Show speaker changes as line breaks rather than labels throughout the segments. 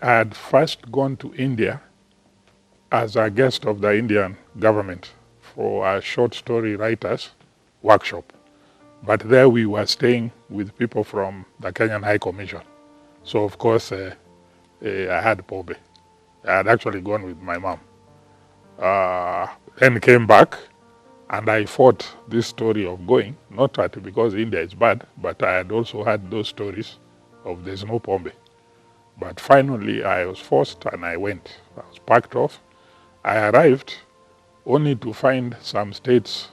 I had first gone to India as a guest of the Indian government for a short story writers workshop. But there we were staying with people from the Kenyan High Commission. So of course, I had Pobe. I had actually gone with my mom. Then came back, and I fought this story of going, not that because India is bad, but I had also had those stories of there's no Pombe. But finally, I was forced and I went. I was packed off. I arrived only to find some states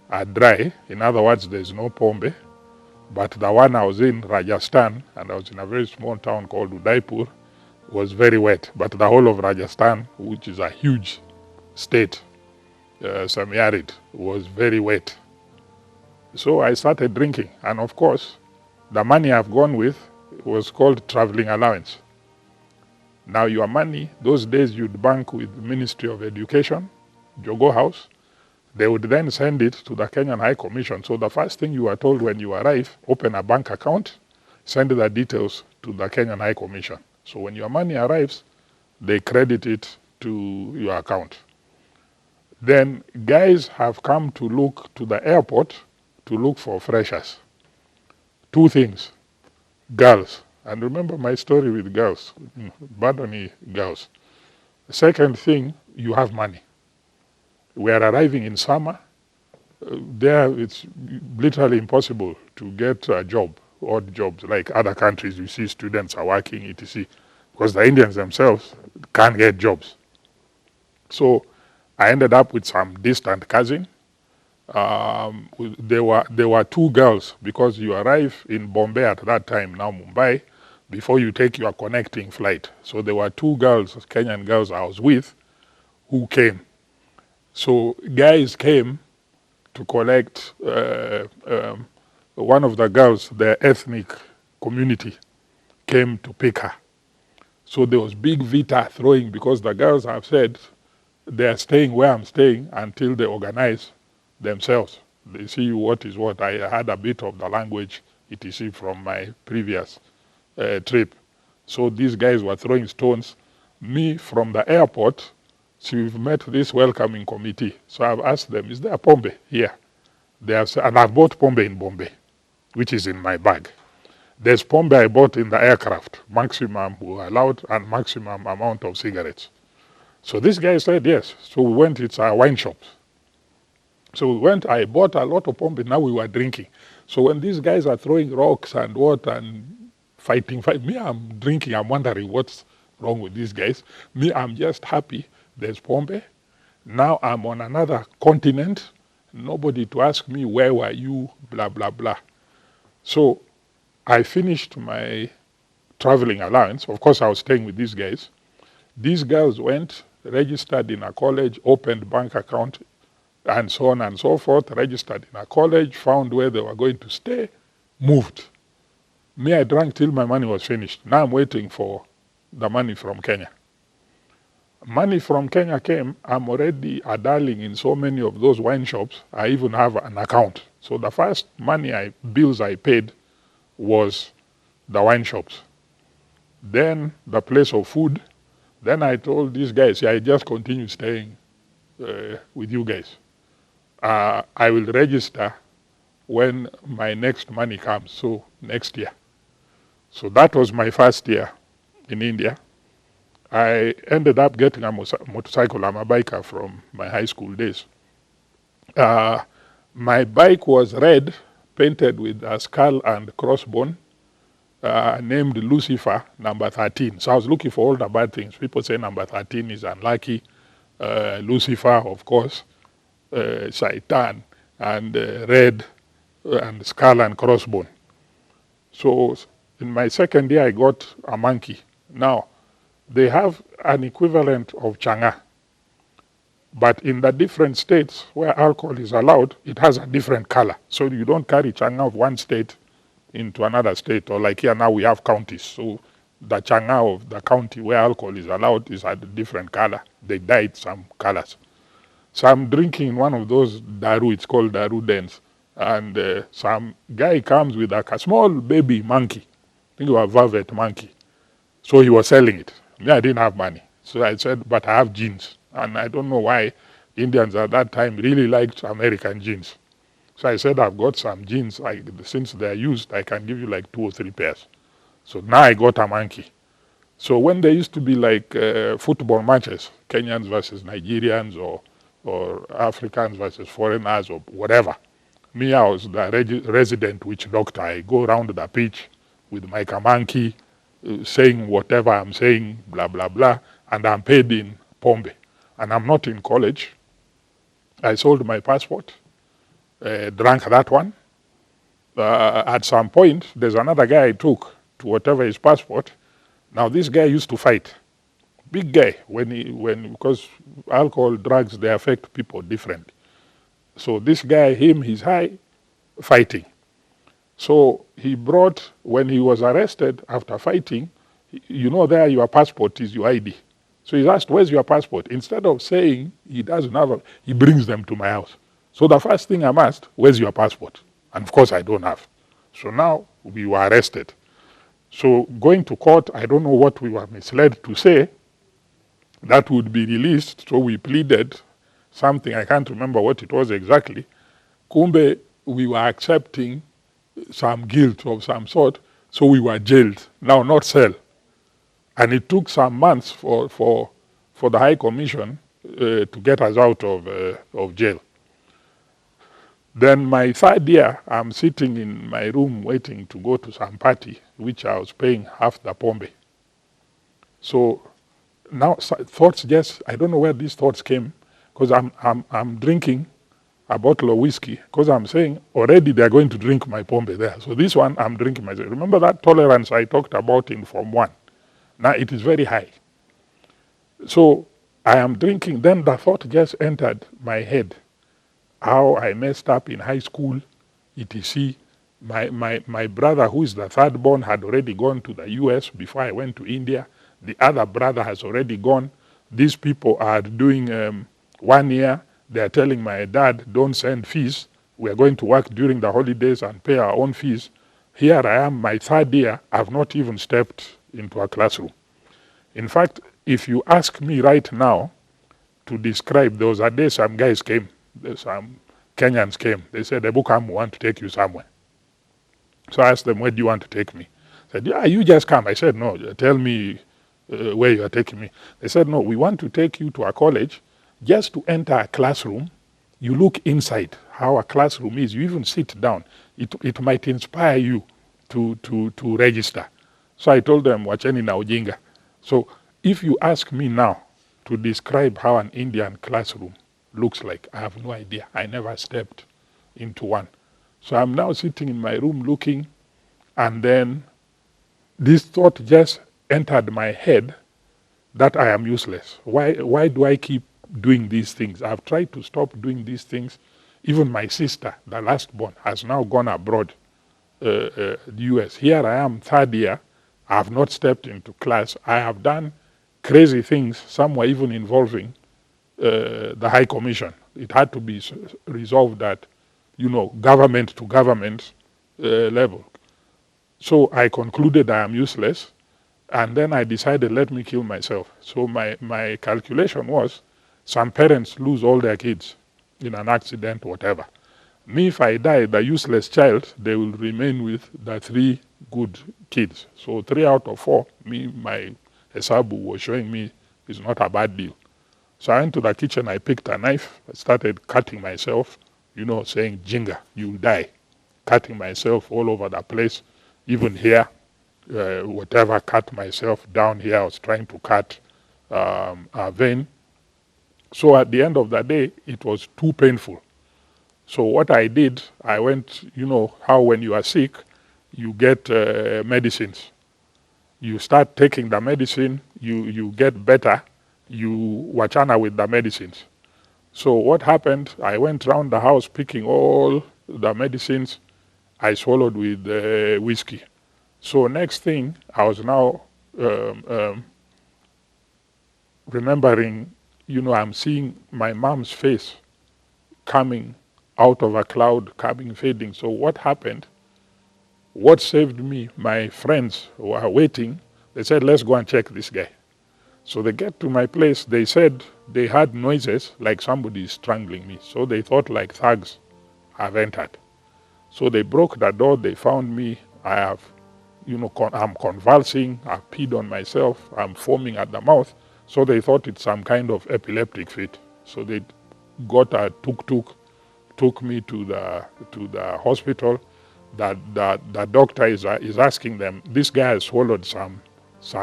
are dry. In other words, there's no Pombe. But the one I was in, Rajasthan, and I was in a very small town called Udaipur, was very wet. But the whole of Rajasthan, which is a huge state, semi-arid, was very wet. So I started drinking. And of course, the money I've gone with was called traveling allowance. Now your money, those days you'd bank with the Ministry of Education, Jogo House. They would then send it to the Kenyan High Commission. So the first thing you are told when you arrive, open a bank account, send the details to the Kenyan High Commission. So when your money arrives, they credit it to your account. Then guys have come to look to the airport to look for freshers. Two things, girls. And remember my story with girls, Badoni girls. The second thing, you have money. We are arriving in summer. There it's literally impossible to get a job, odd jobs, like other countries you see students are working, etc. Because the Indians themselves can't get jobs. So I ended up with some distant cousin. There were two girls, because you arrive in Bombay at that time, now Mumbai, before you take your connecting flight. So there were two girls, Kenyan girls I was with, who came. So guys came to collect one of the girls, their ethnic community came to pick her. So there was big vita throwing, because the girls have said they are staying where I'm staying until they organize themselves. They see what is what. I had a bit of the language, etc. from my previous trip. So these guys were throwing stones. Me from the airport, so we've met this welcoming committee. So I've asked them, is there a Pombe here? They have said, and I've bought Pombe in Bombay, which is in my bag. There's Pombe I bought in the aircraft, maximum were allowed and maximum amount of cigarettes. So this guy said yes. So we went, it's a wine shop. So we went, I bought a lot of Pombe, now we were drinking. So when these guys are throwing rocks and what and fighting, me I'm drinking, I'm wondering what's wrong with these guys. Me, I'm just happy there's Pombe. Now I'm on another continent, nobody to ask me where were you, blah, blah, blah. So I finished my traveling allowance. Of course, I was staying with these guys. These girls went, registered in a college, opened bank account, and so on and so forth, registered in a college, found where they were going to stay, moved. Me, I drank till my money was finished. Now I'm waiting for the money from Kenya. Money from Kenya came, I'm already a darling in so many of those wine shops, I even have an account. So the first bills I paid was the wine shops. Then the place of food. Then I told these guys, yeah, I just continue staying with you guys. I will register when my next money comes, so next year. So that was my first year in India. I ended up getting a motorcycle. I'm a biker from my high school days. My bike was red, painted with a skull and crossbone, named Lucifer, number 13. So I was looking for all the bad things. People say number 13 is unlucky. Lucifer, of course, Shaitan, and red, and skull and crossbone. So in my second year, I got a monkey. Now, they have an equivalent of changa. But in the different states where alcohol is allowed, it has a different color. So you don't carry changa of one state into another state. Or like here now we have counties. So the changa of the county where alcohol is allowed is a different color. They dyed some colors. So I'm drinking one of those daru, it's called daru dens. And some guy comes with a small baby monkey. I think it was a velvet monkey. So he was selling it. Me, I didn't have money. So I said, but I have jeans. And I don't know why Indians at that time really liked American jeans. So I said, I've got some jeans. Since they're used, I can give you like 2 or 3 pairs. So now I got a monkey. So when there used to be like football matches, Kenyans versus Nigerians or Africans versus foreigners or whatever, me, I was the resident witch doctor. I go around the pitch with my monkey, saying whatever I'm saying, blah, blah, blah, and I'm paid in Pombe. And I'm not in college. I sold my passport, drank that one. At some point, there's another guy I took to whatever his passport. Now, this guy used to fight. Big guy, because alcohol, drugs, they affect people differently. So this guy, he's high, fighting. So he brought, when he was arrested after fighting, there your passport is your ID. So he's asked, where's your passport? Instead of saying he doesn't have he brings them to my house. So the first thing I'm asked, where's your passport? And of course I don't have. So now we were arrested. So going to court, I don't know what we were misled to say. That would be released. So we pleaded something, I can't remember what it was exactly. Kumbe, we were accepting some guilt of some sort, so we were jailed. Now, not cell. And it took some months for the High Commission to get us out of jail. Then my third year, I'm sitting in my room waiting to go to some party, which I was paying half the Pombe. So now thoughts I don't know where these thoughts came, because I'm drinking a bottle of whiskey, because I'm saying already they're going to drink my Pombe there. So this one, I'm drinking myself. Remember that tolerance I talked about in Form 1? Now it is very high. So I am drinking, then the thought just entered my head. How I messed up in high school, etc. My brother, who is the third born, had already gone to the US before I went to India. The other brother has already gone. These people are doing 1 year. They are telling my dad, don't send fees. We are going to work during the holidays and pay our own fees. Here I am, my third year. I've not even stepped into a classroom. In fact, if you ask me right now to describe, there was a day some guys came, some Kenyans came. They said, Ebukam, we want to take you somewhere. So I asked them, where do you want to take me? They said, yeah, you just come. I said, no, tell me where you are taking me. They said, no, we want to take you to a college. Just to enter a classroom, you look inside how a classroom is. You even sit down. It might inspire you to register. So I told them, wacheni na ujinga. So if you ask me now to describe how an Indian classroom looks like, I have no idea. I never stepped into one. So I'm now sitting in my room looking, and then this thought just entered my head that I am useless. Why do I keep doing these things? I've tried to stop doing these things. Even my sister, the last born, has now gone abroad, the US. Here I am, third year. I have not stepped into class. I have done crazy things. Some were even involving the High Commission. It had to be resolved at, government to government level. So I concluded I am useless, and then I decided, let me kill myself. So my calculation was, some parents lose all their kids in an accident, whatever. Me, if I die, the useless child, they will remain with the 3 good kids. So 3 out of 4, my Hesabu was showing me is not a bad deal. So I went to the kitchen, I picked a knife, I started cutting myself, saying, Jinga, you'll die. Cutting myself all over the place, even here, whatever, cut myself down here. I was trying to cut a vein. So at the end of the day, it was too painful. So what I did, I went, how when you are sick, you get medicines. You start taking the medicine, you get better, you wachana with the medicines. So what happened, I went around the house picking all the medicines I swallowed with whiskey. So next thing, I was now remembering, I'm seeing my mom's face coming out of a cloud, fading. So what happened? What saved me? My friends were waiting. They said, let's go and check this guy. So they get to my place. They said they heard noises like somebody is strangling me. So they thought like thugs have entered. So they broke the door. They found me. I have, I'm convulsing. I've peed on myself. I'm foaming at the mouth. So they thought it's some kind of epileptic fit. So they got a tuk-tuk, took me to the hospital. The doctor is asking them, this guy has swallowed some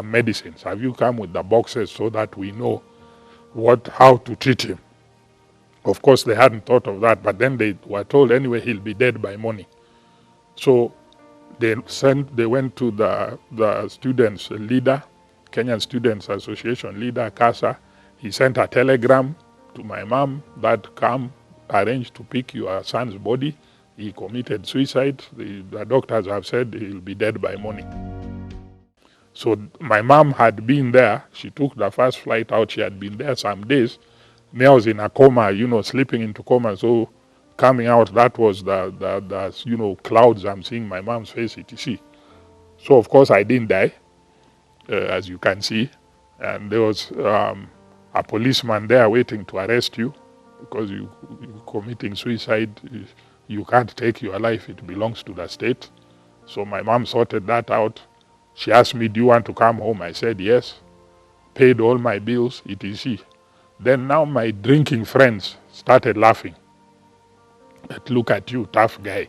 medicines. Have you come with the boxes so that we know how to treat him? Of course, they hadn't thought of that, but then they were told anyway he'll be dead by morning. So they went to the students leader, Kenyan Students Association leader, CASA. He sent a telegram to my mom that come arrange to pick your son's body. He committed suicide. The doctors have said he'll be dead by morning. So my mom had been there. She took the first flight out. She had been there some days. Me, I was in a coma, sleeping into coma. So coming out, that was the clouds I'm seeing my mom's face, etc. So of course I didn't die, as you can see. And there was a policeman there waiting to arrest you because you're committing suicide. You can't take your life. It belongs to the state. So my mom sorted that out. She asked me, do you want to come home? I said yes. Paid all my bills, etc. Then now my drinking friends started laughing. But look at you, tough guy.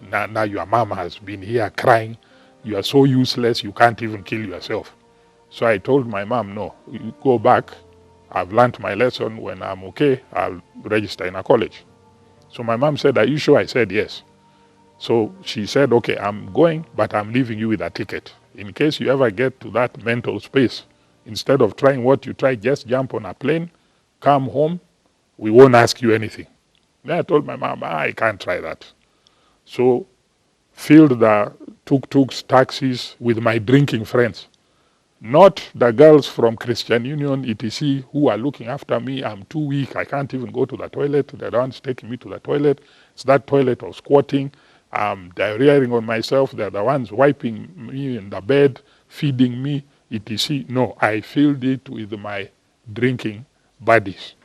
Now your mom has been here crying. You are so useless, you can't even kill yourself. So I told my mom, no, you go back. I've learned my lesson. When I'm okay, I'll register in a college. So my mom said, are you sure? I said yes. So she said, okay, I'm going, but I'm leaving you with a ticket. In case you ever get to that mental space, instead of trying what you tried, just jump on a plane, come home, we won't ask you anything. Then I told my mom, I can't try that. So filled the tuk-tuks, taxis with my drinking friends. Not the girls from Christian Union, etc., who are looking after me. I'm too weak. I can't even go to the toilet. They're the ones taking me to the toilet. It's that toilet of squatting. I'm diarrheaing on myself. They're the ones wiping me in the bed, feeding me, etc. No, I filled it with my drinking buddies.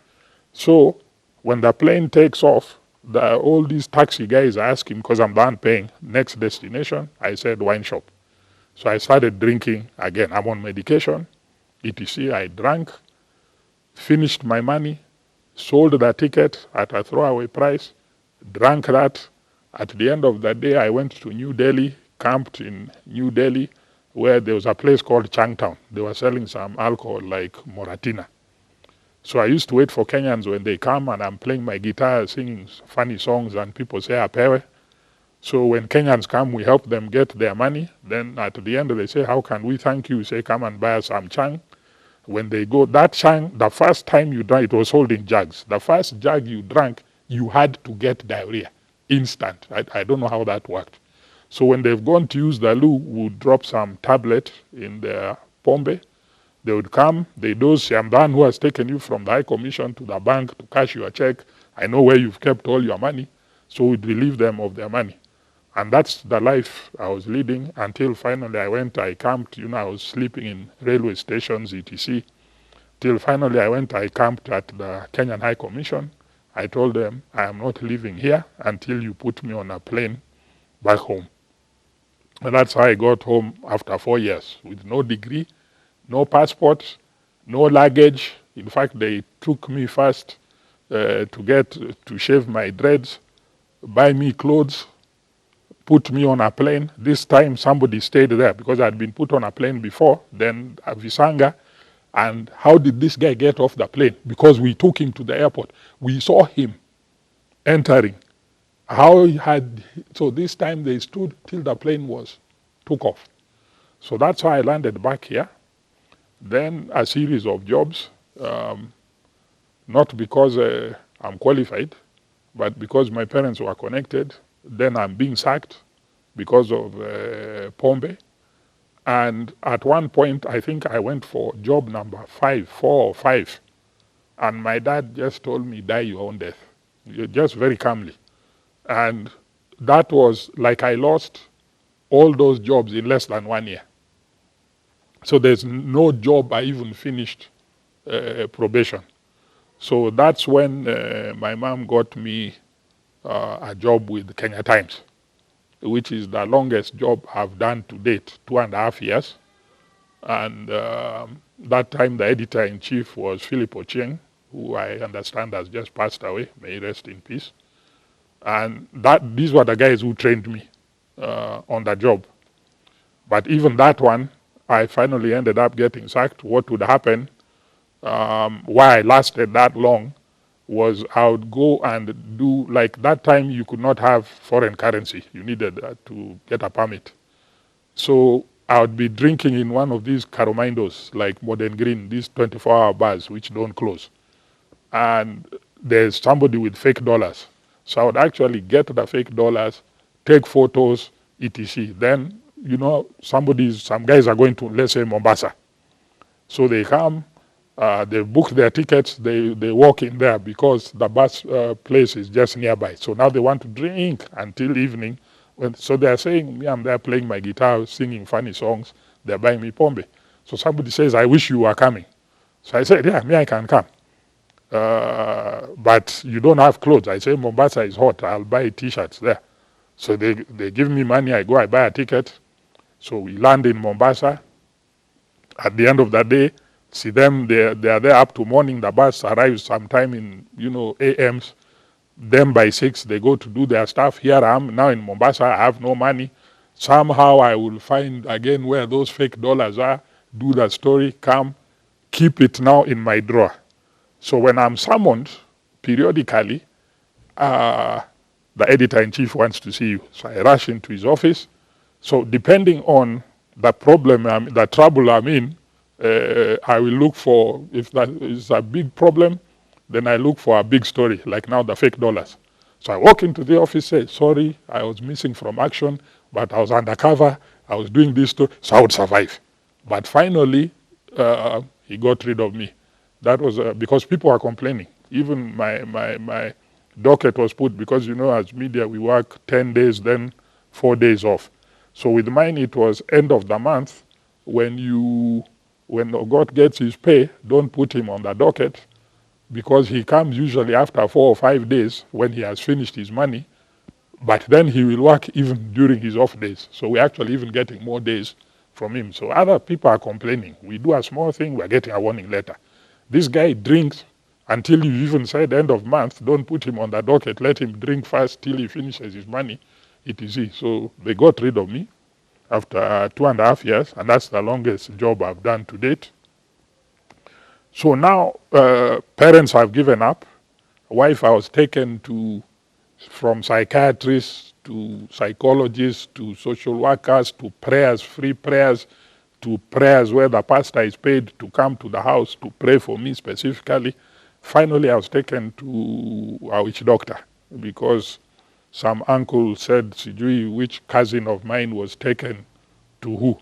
So when the plane takes off, all these taxi guys are asking, because I'm done paying, next destination. I said wine shop. So I started drinking again. I'm on medication, etc. I drank, finished my money, sold the ticket at a throwaway price, drank that. At the end of the day, I went to New Delhi, camped in New Delhi, where there was a place called Changtown. They were selling some alcohol like Moratina. So I used to wait for Kenyans when they come and I'm playing my guitar, singing funny songs, and people say, Apewe. So when Kenyans come, we help them get their money. Then at the end, they say, how can we thank you? We say, come and buy us some chang. When they go, that chang, the first time you drank, it was sold in jugs. The first jug you drank, you had to get diarrhea, instant. I don't know how that worked. So when they've gone to use the loo, we would drop some tablet in their pombe. They would come, they dose, I'm the one who has taken you from the High Commission to the bank to cash your check. I know where you've kept all your money. So we'd relieve them of their money. And that's the life I was leading until finally I camped, I was sleeping in railway stations, etc. Till finally I camped at the Kenyan High Commission. I told them, I am not living here until you put me on a plane back home. And that's how I got home after 4 years, with no degree, no passport, no luggage. In fact, they took me first to shave my dreads, buy me clothes, put me on a plane. This time somebody stayed there because I had been put on a plane before, then a Visanga. And how did this guy get off the plane? Because we took him to the airport. We saw him entering. So this time they stood till the plane took off. So that's how I landed back here. Then a series of jobs, not because I'm qualified, but because my parents were connected. Then I'm being sacked because of Pombe. And at one point, I think I went for job number 4 or 5. And my dad just told me, die your own death, just very calmly. And that was like I lost all those jobs in less than 1 year. So there's no job I even finished probation. So that's when my mom got me a job with Kenya Times, which is the longest job I've done to date, 2.5 years. And that time the editor-in-chief was Philip Ochieng, who I understand has just passed away. May he rest in peace. And these were the guys who trained me on the job. But even that one, I finally ended up getting sacked. What would happen, why I lasted that long, was I would go and do, like that time you could not have foreign currency. You needed to get a permit. So I would be drinking in one of these Caromindos, like Modern Green, these 24-hour bars which don't close. And there's somebody with fake dollars. So I would actually get the fake dollars, take photos, etc. Then, some guys are going to, let's say, Mombasa. So they come, they book their tickets, they walk in there because the bus place is just nearby. So now they want to drink until evening. So they're saying, me, I'm there playing my guitar, singing funny songs. They're buying me pombe. So somebody says, I wish you were coming. So I said, yeah, me, I can come. But you don't have clothes. I say, Mombasa is hot. I'll buy T-shirts there. So they give me money. I go, I buy a ticket. So we land in Mombasa. At the end of the day, see them, they are there up to morning. The bus arrives sometime in, AMs. Them by 6, they go to do their stuff. Here I am now in Mombasa. I have no money. Somehow I will find again where those fake dollars are, do the story, come, keep it now in my drawer. So when I'm summoned periodically, the editor-in-chief wants to see you. So I rush into his office. So depending on the problem, the trouble I'm in, I will look for, if that is a big problem, then I look for a big story, like now the fake dollars. So I walk into the office, say, sorry, I was missing from action, but I was undercover, I was doing this too, so I would survive. But finally, he got rid of me. That was because people are complaining. Even my docket was put, because as media we work 10 days, then 4 days off. So with mine it was end of the month. When Ogot gets his pay, don't put him on the docket, because he comes usually after 4 or 5 days when he has finished his money, but then he will work even during his off days. So we're actually even getting more days from him. So other people are complaining. We do a small thing, we're getting a warning letter. This guy drinks until you even said end of month, don't put him on the docket, let him drink first till he finishes his money, etc. So they got rid of me after 2.5 years, and that's the longest job I've done to date. So now parents have given up. Wife, I was taken from psychiatrists to psychologists to social workers to prayers, free prayers, to prayers where the pastor is paid to come to the house to pray for me specifically. Finally, I was taken to a witch doctor because some uncle said, sijui which cousin of mine was taken to who.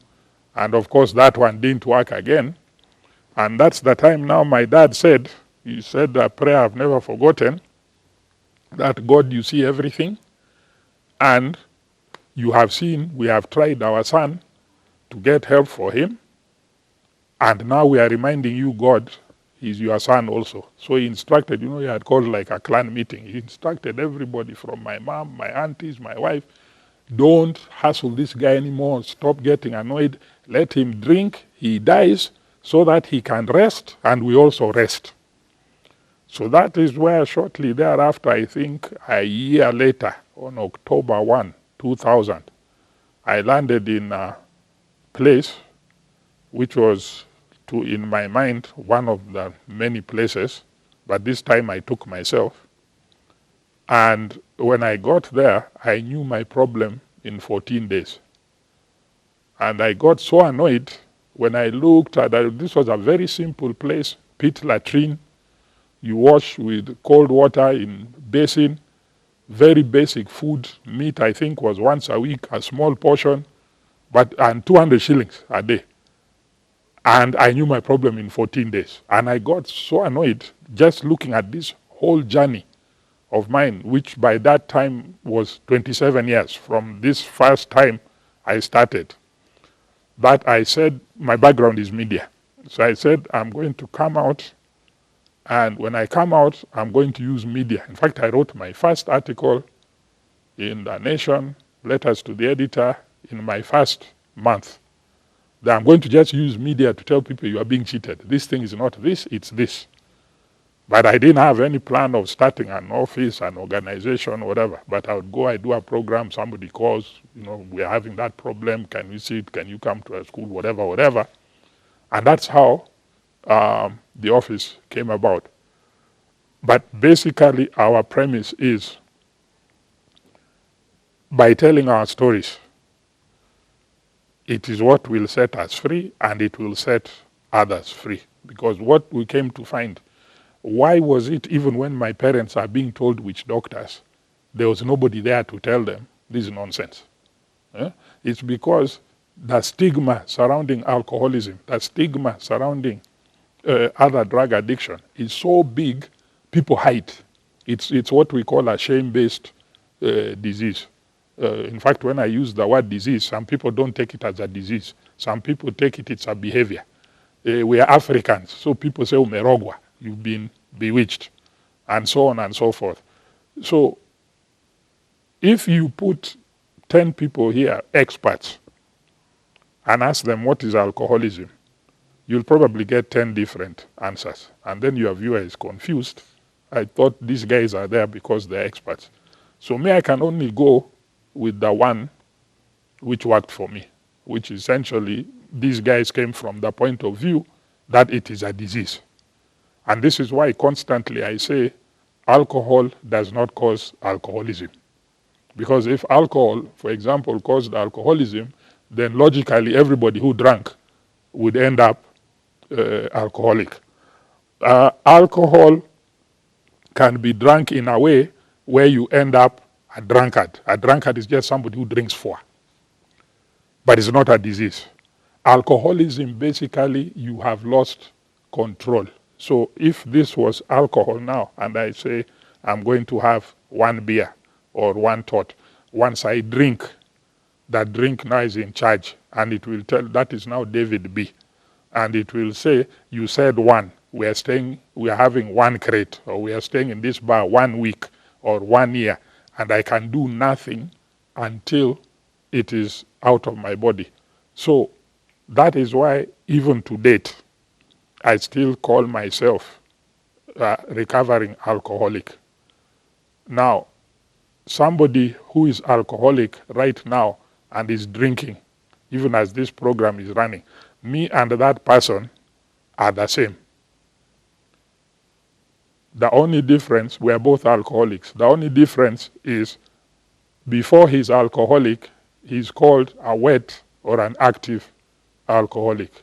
And of course, that one didn't work again. And that's the time now my dad said, he said a prayer I've never forgotten, that God, you see everything, and you have seen, we have tried our son to get help for him, and now we are reminding you, God, he's your son also. So he instructed, he had called like a clan meeting. He instructed everybody from my mom, my aunties, my wife, don't hassle this guy anymore, stop getting annoyed, let him drink, he dies, so that he can rest, and we also rest. So that is where shortly thereafter, I think a year later, on October 1, 2000, I landed in a place which was, in my mind, one of the many places, but this time I took myself. And when I got there, I knew my problem in 14 days. And I got so annoyed when I looked at it. This was a very simple place, pit latrine. You wash with cold water in basin, very basic food. Meat, I think, was once a week, a small portion, and 200 shillings a day. And I knew my problem in 14 days. And I got so annoyed just looking at this whole journey of mine, which by that time was 27 years from this first time I started, that I said, my background is media. So I said, I'm going to come out, and when I come out, I'm going to use media. In fact, I wrote my first article in The Nation, letters to the editor, in my first month. That I'm going to just use media to tell people you are being cheated. This thing is not this, it's this. But I didn't have any plan of starting an office, an organization, whatever. But I would go, I do a program, somebody calls, we're having that problem, can you see it, can you come to a school, whatever, whatever. And that's how the office came about. But basically, our premise is by telling our stories, it is what will set us free and it will set others free. Because what we came to find, why was it even when my parents are being told which doctors, there was nobody there to tell them this is nonsense? It's because the stigma surrounding alcoholism, the stigma surrounding other drug addiction is so big, people hide. It's what we call a shame-based disease. In fact, when I use the word disease, some people don't take it as a disease. Some people take it's a behavior. We are Africans, so people say, umerogwa, you've been bewitched, and so on and so forth. So if you put 10 people here, experts, and ask them what is alcoholism, you'll probably get 10 different answers. And then your viewer is confused. I thought these guys are there because they're experts. So I can only go with the one which worked for me, which essentially these guys came from the point of view that it is a disease. And this is why constantly I say alcohol does not cause alcoholism. Because if alcohol, for example, caused alcoholism, then logically everybody who drank would end up alcoholic. Alcohol can be drunk in a way where you end up a drunkard. A drunkard is just somebody who drinks for, but it's not a disease. Alcoholism, basically, you have lost control. So if this was alcohol now, and I say I'm going to have one beer or one tot, once I drink, that drink now is in charge, and it will tell that is now David B. And it will say, you said one, we are having one crate, or we are staying in this bar 1 week or 1 year, and I can do nothing until it is out of my body. So that is why even to date, I still call myself a recovering alcoholic. Now, somebody who is alcoholic right now and is drinking, even as this program is running, me and that person are the same. The only difference, we are both alcoholics. The only difference is before he's alcoholic, he's called a wet or an active alcoholic.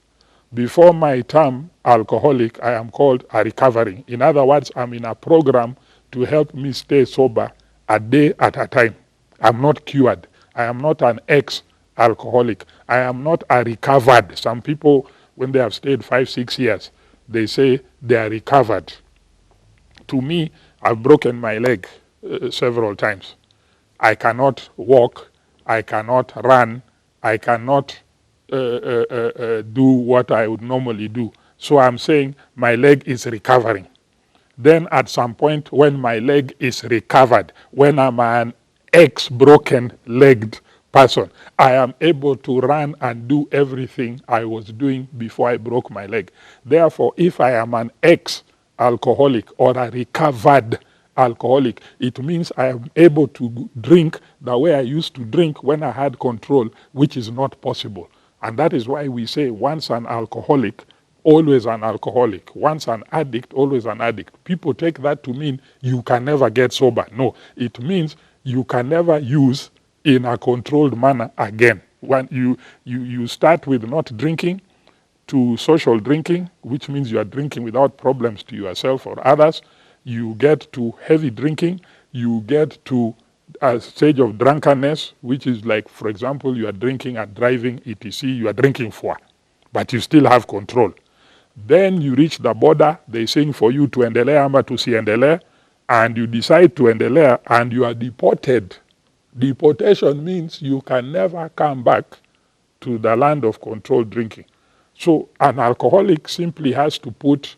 Before my term alcoholic, I am called a recovering. In other words, I'm in a program to help me stay sober a day at a time. I'm not cured. I am not an ex-alcoholic. I am not a recovered. Some people, when they have stayed 5-6 years, they say they are recovered. To me, I've broken my leg several times. I cannot walk. I cannot run. I cannot do what I would normally do. So I'm saying my leg is recovering. Then at some point when my leg is recovered, when I'm an ex-broken legged person, I am able to run and do everything I was doing before I broke my leg. Therefore, if I am an ex-alcoholic or a recovered alcoholic, it means I am able to drink the way I used to drink when I had control, which is not possible. And that is why we say once an alcoholic, always an alcoholic. Once an addict, always an addict. People take that to mean you can never get sober. No, it means you can never use in a controlled manner again. When you start with not drinking to social drinking, which means you are drinking without problems to yourself or others. You get to heavy drinking. You get to a stage of drunkenness, which is like, for example, you are drinking and driving, etc. You are drinking for, but you still have control. Then you reach the border, they sing for you to endelea ama tusiendelee, and you decide to endelea and you are deported. Deportation means you can never come back to the land of controlled drinking. So an alcoholic simply has to put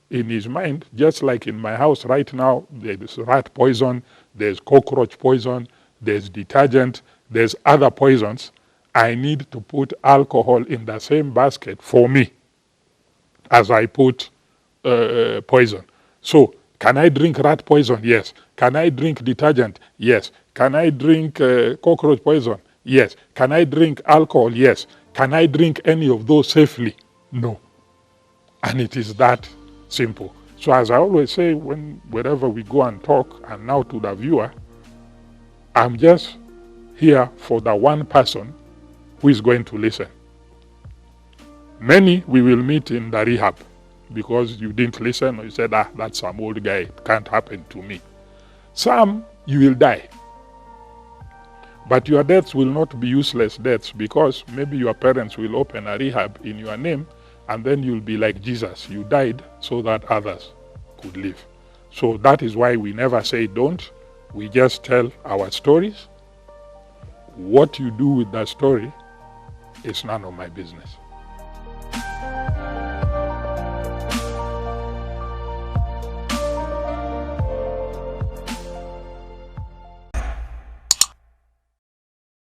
in his mind, just like in my house right now, there's rat poison, there's cockroach poison, there's detergent, there's other poisons. I need to put alcohol in the same basket for me as I put poison. So can I drink rat poison? Yes. Can I drink detergent? Yes. Can I drink cockroach poison? Yes. Can I drink alcohol? Yes. Can I drink any of those safely? No. And it is that simple. So as I always say, wherever we go and talk, and now to the viewer, I'm just here for the one person who is going to listen. Many we will meet in the rehab because you didn't listen or you said, that's some old guy, it can't happen to me. Some, you will die. But your deaths will not be useless deaths because maybe your parents will open a rehab in your name and then you'll be like Jesus. You died so that others could live. So that is why we never say don't. We just tell our stories. What you do with that story is none of my business.